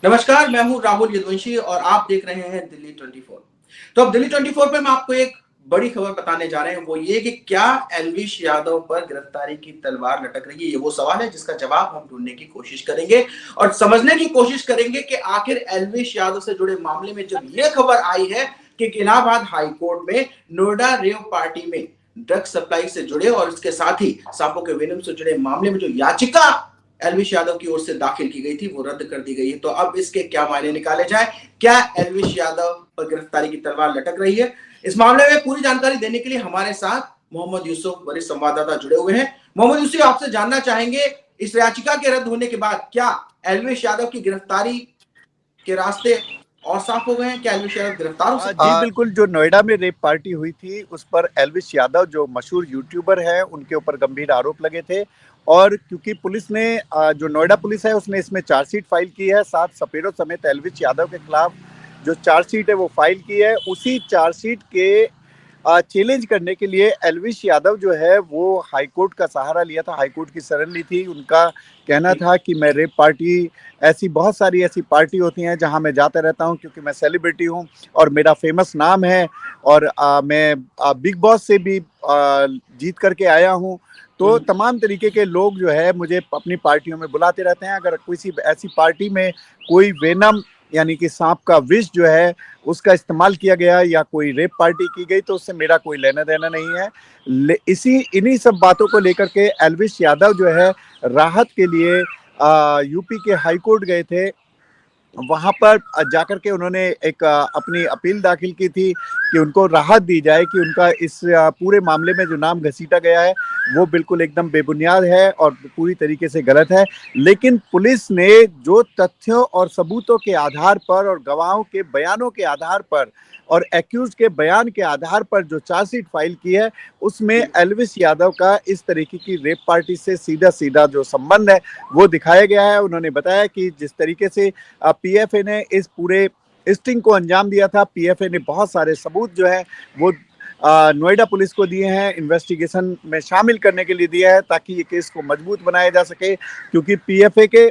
नमस्कार, मैं हूँ राहुल यदुवंशी और आप देख रहे हैं दिल्ली 24। तो अब दिल्ली 24 पे हम आपको एक बड़ी खबर बताने जा रहे हैं, वो ये कि क्या एल्विश यादव पर गिरफ्तारी की तलवार लटक रही है? ये वो सवाल है जिसका जवाब हम ढूँढने की कोशिश करेंगे और समझने की कोशिश करेंगे कि आखिर एल्विश यादव से जुड़े मामले में जब ये खबर आई है कि इलाहाबाद हाई कोर्ट में नोएडा रेव पार्टी में ड्रग्स सप्लाई से जुड़े और इसके साथ ही सांपों के वेनम से जुड़े मामले में जो याचिका एल्विश यादव की ओर से दाखिल की गई थी वो रद्द कर दी गई है। तो अब इसके क्या मायने निकाले जाए? क्या एल्विश यादव पर गिरफ्तारी की तलवार लटक रही है? इस मामले में पूरी जानकारी देने के लिए हमारे साथ मोहम्मद यूसुफ वरिष्ठ संवाददाता जुड़े हुए हैं। मोहम्मद यूसुफ, आपसे जानना चाहेंगे, इस याचिका के रद्द होने के बाद क्या एल्विश यादव की गिरफ्तारी के रास्ते और साफ हो गए हैं? क्या एल्विश यादव गिरफ्तार हो सकते जी हैं? बिल्कुल, जो नोएडा में रेप पार्टी हुई थी उस पर एल्विश यादव जो मशहूर यूट्यूबर है उनके ऊपर गंभीर आरोप लगे थे। और क्योंकि पुलिस ने जो नोएडा पुलिस है उसने इसमें चार्जशीट फाइल की है, 7 सपेरों समेत एल्विश यादव के खिलाफ जो चार्जशीट है वो फाइल की है। उसी चार्जशीट के चैलेंज करने के लिए एल्विश यादव जो है वो हाईकोर्ट का सहारा लिया था, हाईकोर्ट की शरण ली थी। उनका कहना था कि मैं रेप पार्टी, ऐसी बहुत सारी ऐसी पार्टी होती हैं जहां मैं जाता रहता हूं क्योंकि मैं सेलिब्रिटी हूं और मेरा फेमस नाम है और मैं बिग बॉस से भी जीत करके आया हूं। तो तमाम तरीके के लोग जो है मुझे अपनी पार्टियों में बुलाते रहते हैं। अगर किसी ऐसी पार्टी में कोई वेनम यानी कि सांप का विष जो है उसका इस्तेमाल किया गया या कोई रेप पार्टी की गई तो उससे मेरा कोई लेना देना नहीं है। इन्हीं सब बातों को लेकर के एल्विश यादव जो है राहत के लिए यूपी के हाई कोर्ट गए थे। वहां पर जाकर के उन्होंने एक अपनी अपील दाखिल की थी कि उनको राहत दी जाए कि उनका इस पूरे मामले में जो नाम घसीटा गया है वो बिल्कुल एकदम बेबुनियाद है और पूरी तरीके से गलत है। लेकिन पुलिस ने जो तथ्यों और सबूतों के आधार पर और गवाहों के बयानों के आधार पर और एक्यूज के बयान के आधार पर जो चार्जशीट फाइल की है उसमें एल्विश यादव का इस तरीके की रेप पार्टी से सीधा सीधा जो संबंध है वो दिखाया गया है। उन्होंने बताया कि जिस तरीके से पीएफए ने इस पूरे स्टिंग को अंजाम दिया था, पीएफए ने बहुत सारे सबूत जो है वो नोएडा पुलिस को दिए हैं, इन्वेस्टिगेशन में शामिल करने के लिए दिया है ताकि ये केस को मजबूत बनाया जा सके। क्योंकि पीएफए के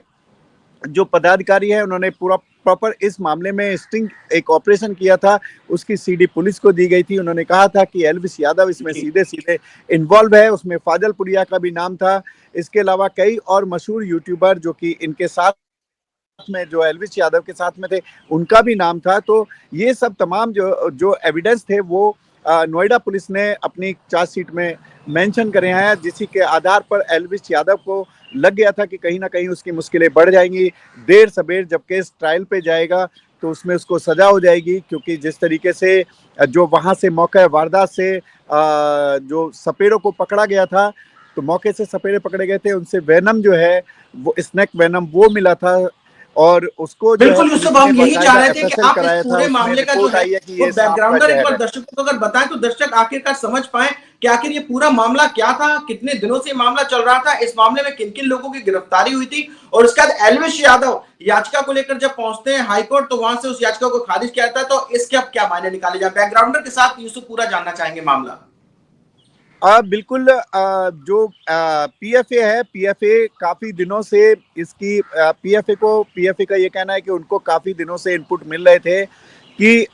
जो पदाधिकारी है उन्होंने पूरा प्रॉपर इस मामले में स्टिंग एक ऑपरेशन किया था, उसकी सीडी पुलिस को दी गई थी। उन्होंने कहा था कि एल्विश यादव इसमें सीधे सीधे इन्वॉल्व है, उसमें फाजलपुरिया का भी नाम था। इसके अलावा कई और मशहूर यूट्यूबर जो कि इनके साथ में जो एल्विश यादव के साथ में थे उनका भी नाम था। तो ये सब तमाम जो जो एविडेंस थे वो नोएडा पुलिस ने अपनी चार्जशीट में मेंशन करे हैं, जिसी के आधार पर एल्विश यादव को लग गया था कि कहीं ना कहीं उसकी मुश्किलें बढ़ जाएंगी। देर सबेर जब केस ट्रायल पे जाएगा तो उसमें उसको सजा हो जाएगी, क्योंकि जिस तरीके से जो वहां से मौका वारदात से जो सपेरों को पकड़ा गया था, तो मौके से सपेरे पकड़े गए थे, उनसे वेनम जो है वो स्नेक वेनम वो मिला था और उसको जो है बिल्कुल पुलिस यूसुफ, ने हम यही चाह बाकायदा रहे थे कि एफएसएल आप इस कराया था। पूरे उसमें मामले का जो रिपोर्ट है आई है कि वो ये सांप का बैकग्राउंडर एक जहर बार है। दर्शकों को अगर बताएं तो दर्शक आखिरकार समझ पाए कि आखिर ये पूरा मामला क्या था, कितने दिनों से मामला चल रहा था, इस मामले में किन किन लोगों की गिरफ्तारी हुई थी और उसके बाद एल्विश यादव याचिका को लेकर जब पहुंचते हैं हाईकोर्ट तो वहां से उस याचिका को खारिज किया जाता है। तो इसके अब क्या मायने निकाले जाए, बैकग्राउंडर के साथ यूसुफ पूरा जानना चाहेंगे मामला। बिल्कुल, जो पीएफए है, पीएफए काफी दिनों से इसकी पीएफए का ये कहना है कि उनको काफी दिनों से इनपुट मिल रहे थे कि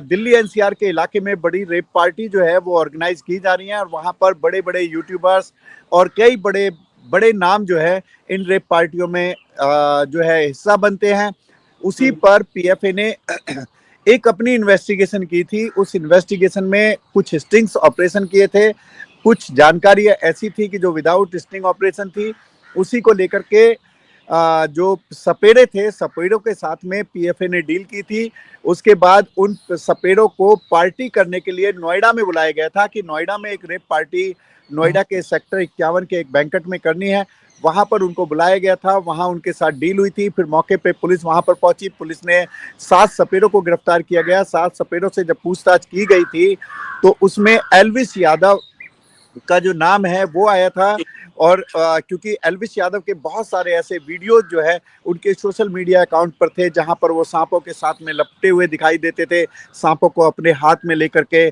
दिल्ली एनसीआर के इलाके में बड़ी रेप पार्टी जो है वो ऑर्गेनाइज की जा रही है और वहां पर बड़े बड़े यूट्यूबर्स और कई बड़े बड़े नाम जो है इन रेप पार्टियों में जो है हिस्सा बनते हैं। उसी पर पीएफए ने एक अपनी इन्वेस्टिगेशन की थी। उस इन्वेस्टिगेशन में कुछ स्टिंग्स ऑपरेशन किए थे, कुछ जानकारी ऐसी थी कि जो विदाउट स्टिंग ऑपरेशन थी। उसी को लेकर के जो सपेरे थे, सपेरों के साथ में पीएफए ने डील की थी। उसके बाद उन सपेरों को पार्टी करने के लिए नोएडा में बुलाया गया था कि नोएडा में एक रेप पार्टी नोएडा के सेक्टर 51 के एक बैंकेट में करनी है। वहां पर उनको बुलाया गया था, वहां उनके साथ डील हुई थी। फिर मौके पे पुलिस वहां पर पहुंची, पुलिस ने 7 सपेरों को गिरफ्तार किया गया। 7 सपेरों से जब पूछताछ की गई थी तो उसमें एल्विश यादव का जो नाम है वो आया था। और क्योंकि एल्विश यादव के बहुत सारे ऐसे वीडियोज जो है उनके सोशल मीडिया अकाउंट पर थे जहां पर वो सांपों के साथ में लपटे हुए दिखाई देते थे, सांपों को अपने हाथ में लेकर के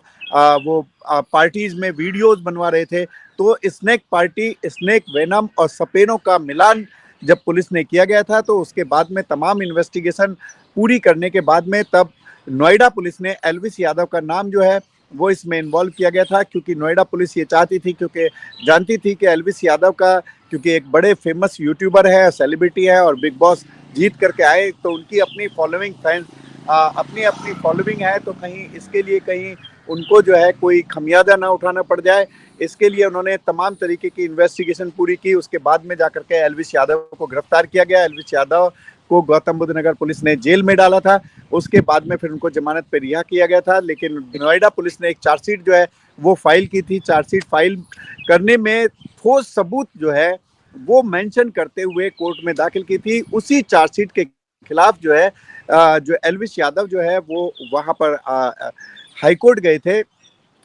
वो पार्टीज में वीडियोज बनवा रहे थे। तो स्नेक पार्टी, स्नेक वेनम और सपेरों का मिलान जब पुलिस ने किया गया था, तो उसके बाद में तमाम इन्वेस्टिगेशन पूरी करने के बाद में तब नोएडा पुलिस ने एल्विस यादव का नाम जो है वो इसमें इन्वॉल्व किया गया था, क्योंकि नोएडा पुलिस ये चाहती थी, क्योंकि जानती थी कि एल्विस यादव का, क्योंकि एक बड़े फेमस यूट्यूबर है, सेलिब्रिटी है और बिग बॉस जीत करके आए, तो उनकी अपनी फॉलोइंग फैंस अपनी अपनी फॉलोइंग है, तो कहीं इसके लिए कहीं उनको जो है कोई खमियाजा ना उठाना पड़ जाए, इसके लिए उन्होंने तमाम तरीके की इन्वेस्टिगेशन पूरी की। उसके बाद में जाकर के एल्विस यादव को गिरफ्तार किया गया। एल्विस यादव को गौतम बुद्ध नगर पुलिस ने जेल में डाला था, उसके बाद में फिर उनको जमानत पर रिहा किया गया था। लेकिन नोएडा पुलिस ने एक चार्जशीट जो है वो फाइल की थी। चार्जशीट फाइल करने में ठोस सबूत जो है वो मेंशन करते हुए कोर्ट में दाखिल की थी। उसी चार्जशीट के खिलाफ जो है जो एल्विस यादव जो है वो वहां पर हाईकोर्ट गए थे,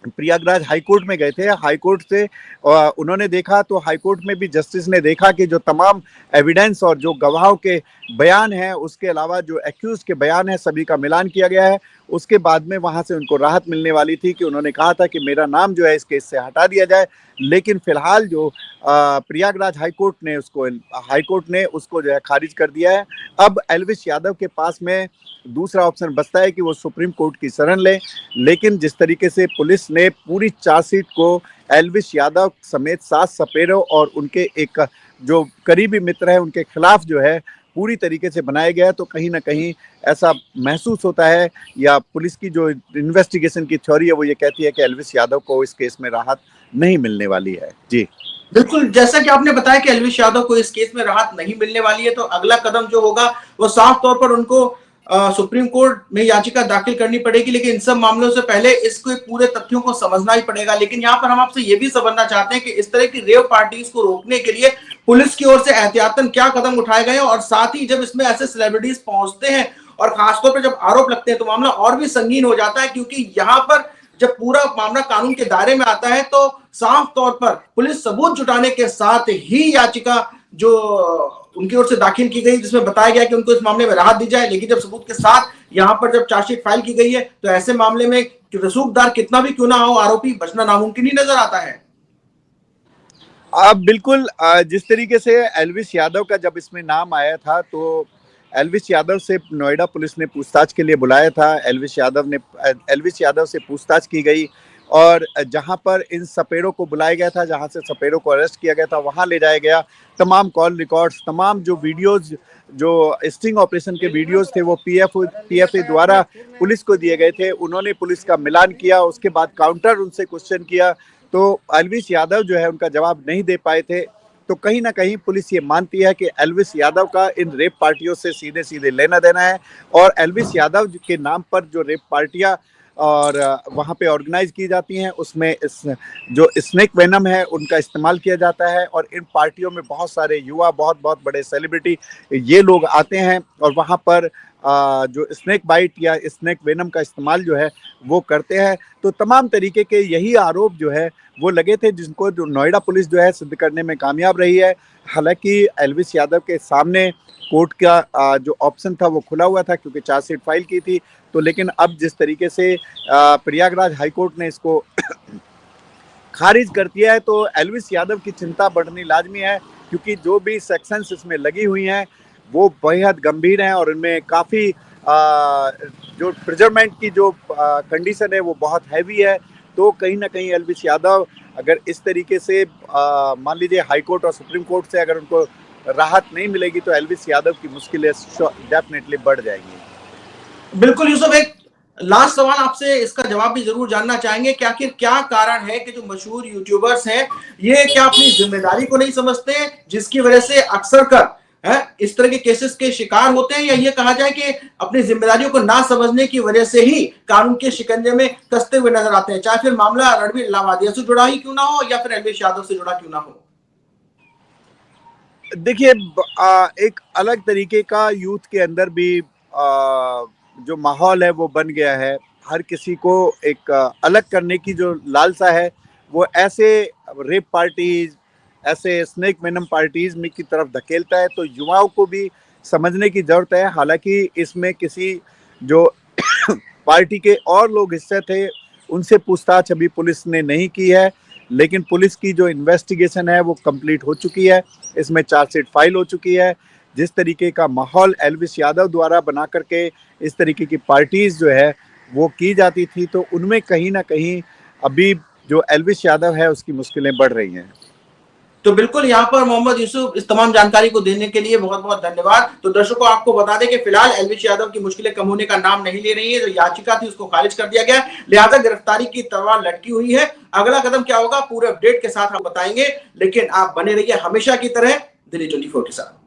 प्रयागराज हाईकोर्ट में गए थे। हाईकोर्ट से उन्होंने देखा, तो हाईकोर्ट में भी जस्टिस ने देखा कि जो तमाम एविडेंस और जो गवाहों के बयान हैं, उसके अलावा जो एक्यूज के बयान हैं, सभी का मिलान किया गया है। उसके बाद में वहां से उनको राहत मिलने वाली थी कि उन्होंने कहा था कि मेरा नाम जो है इस केस से हटा दिया जाए। लेकिन फिलहाल जो प्रयागराज हाईकोर्ट ने उसको जो है खारिज कर दिया है। अब एल्विस यादव के पास में दूसरा ऑप्शन बचता है कि वो सुप्रीम कोर्ट की शरण ले। लेकिन जिस तरीके से पुलिस ने पूरी चार्जशीट को एल्विस यादव समेत 7 सपेरों और उनके एक जो करीबी मित्र है उनके खिलाफ जो है पूरी तरीके से बनाया गया है, तो कहीं ना कहीं ऐसा महसूस होता है, या पुलिस की जो इन्वेस्टिगेशन की थ्योरी है वो ये कहती है कि एल्विस यादव को इस केस में राहत नहीं मिलने वाली है। जी बिल्कुल, जैसा कि आपने बताया कि एल्विस यादव को इस केस में राहत नहीं मिलने वाली है, तो अगला कदम जो होगा वो साफ तौर पर उनको सुप्रीम कोर्ट में याचिका दाखिल करनी पड़ेगी। लेकिन इन सब मामलों से पहले इसके पूरे तथ्यों को समझना ही पड़ेगा। लेकिन यहाँ पर हम आपसे ये भी समझना चाहते हैं कि इस तरह की रेव पार्टीज को रोकने के लिए पुलिस की ओर से एहतियातन क्या कदम उठाए गए हैं, और साथ ही जब इसमें ऐसे सेलिब्रिटीज पहुंचते हैं और खासतौर पर जब आरोप लगते हैं तो मामला और भी संगीन हो जाता है, क्योंकि यहाँ पर जब पूरा मामला कानून के दायरे में आता है तो साफ तौर पर पुलिस सबूत जुटाने के साथ ही याचिका जो उनकी ओर से दाखिल की गई, जिसमें बताया गया कि उनको इस मामले में राहत दी जाए। लेकिन जब सबूत के साथ यहां पर जब चार्जशीट फाइल की गई है, तो ऐसे मामले में रसूखदार कितना भी क्यों ना हो, आरोपी बचना नामुमकिन ही नजर आता है। बिल्कुल, जिस तरीके से एल्विस यादव का जब इसमें नाम आया था, तो एल्विस यादव से नोएडा पुलिस ने पूछताछ के लिए बुलाया था। एल्विस यादव से पूछताछ की गई, और जहां पर इन सपेरों को बुलाया गया था, जहां से सपेरों को अरेस्ट किया गया था, वहां ले जाया गया। तमाम कॉल रिकॉर्ड्स, तमाम जो वीडियोज, जो स्टिंग ऑपरेशन के वीडियोज थे, वो पीएफए द्वारा पुलिस को दिए गए थे। उन्होंने पुलिस का मिलान किया, उसके बाद काउंटर उनसे क्वेश्चन किया, तो एल्विस यादव जो है उनका जवाब नहीं दे पाए थे। तो कहीं ना कहीं पुलिस ये मानती है कि एल्विस यादव का इन रेप पार्टियों से सीधे सीधे लेना देना है, और एल्विस यादव के नाम पर जो रेप पार्टियां और वहाँ पे ऑर्गेनाइज की जाती हैं, उसमें इस जो स्नेक वेनम है उनका इस्तेमाल किया जाता है। और इन पार्टियों में बहुत सारे युवा, बहुत बहुत बड़े सेलिब्रिटी ये लोग आते हैं, और वहाँ पर जो स्नेक बाइट या स्नेक वेनम का इस्तेमाल जो है वो करते हैं। तो तमाम तरीके के यही आरोप जो है वो लगे थे, जिनको जो नोएडा पुलिस जो है सिद्ध करने में कामयाब रही है। हालांकि एल्विस यादव के सामने कोर्ट का जो ऑप्शन था वो खुला हुआ था, क्योंकि चार्जशीट फाइल की थी। तो लेकिन अब जिस तरीके से प्रयागराज हाईकोर्ट ने इसको खारिज कर दिया है, तो एल्विस यादव की चिंता बढ़नी लाजमी है, क्योंकि जो भी सेक्शंस इसमें लगी हुई हैं वो बेहद गंभीर हैं, और इनमें काफ़ी जो प्रिजर्वमेंट की जो कंडीशन है वो बहुत हैवी है। तो कहीं ना कहीं एल्विस यादव अगर इस तरीके से मान लीजिए हाईकोर्ट और सुप्रीम कोर्ट से अगर उनको राहत नहीं मिलेगी, तो एल्विस यादव की मुश्किलें डेफिनेटली बढ़ जाएंगी। बिल्कुल यूसुफ, एक लास्ट सवाल आपसे इसका जवाब भी जरूर जानना चाहेंगे कि आखिर क्या कारण है कि जो मशहूर यूट्यूबर्स हैं ये क्या अपनी जिम्मेदारी को नहीं समझते, जिसकी वजह से अक्सर कर इस तरह के केसेस के शिकार होते हैं, या ये कहा जाए कि अपनी जिम्मेदारियों को ना समझने की वजह से ही कानून के शिकंजे में कसते हुए नजर आते हैं, चाहे फिर मामला रणवीर लावादिया से जुड़ा ही क्यों ना हो या फिर एल्विस यादव से जुड़ा क्यों ना हो। देखिए, एक अलग तरीके का यूथ के अंदर भी जो माहौल है वो बन गया है। हर किसी को एक अलग करने की जो लालसा है वो ऐसे रेप पार्टीज, ऐसे स्नेक वेनम पार्टीज में की तरफ धकेलता है। तो युवाओं को भी समझने की जरूरत है। हालांकि इसमें किसी जो पार्टी के और लोग हिस्से थे उनसे पूछताछ अभी पुलिस ने नहीं की है, लेकिन पुलिस की जो इन्वेस्टिगेशन है वो कंप्लीट हो चुकी है, इसमें चार्जशीट फाइल हो चुकी है। जिस तरीके का माहौल एल्विश यादव द्वारा बना करके इस तरीके की पार्टीज जो है वो की जाती थी, तो उनमें कहीं ना कहीं अभी जो एल्विश यादव है उसकी मुश्किलें बढ़ रही हैं। तो बिल्कुल यहाँ पर मोहम्मद यूसुफ इस तमाम जानकारी को देने के लिए बहुत बहुत धन्यवाद। तो दर्शकों आपको बता दें कि फिलहाल एल्विश यादव की मुश्किलें कम होने का नाम नहीं ले रही है। जो याचिका थी उसको खारिज कर दिया गया, लिहाजा गिरफ्तारी की तलवार लटकी हुई है। अगला कदम क्या होगा पूरे अपडेट के साथ हम बताएंगे, लेकिन आप बने रहिए हमेशा की तरह दिल्ली 24 के साथ।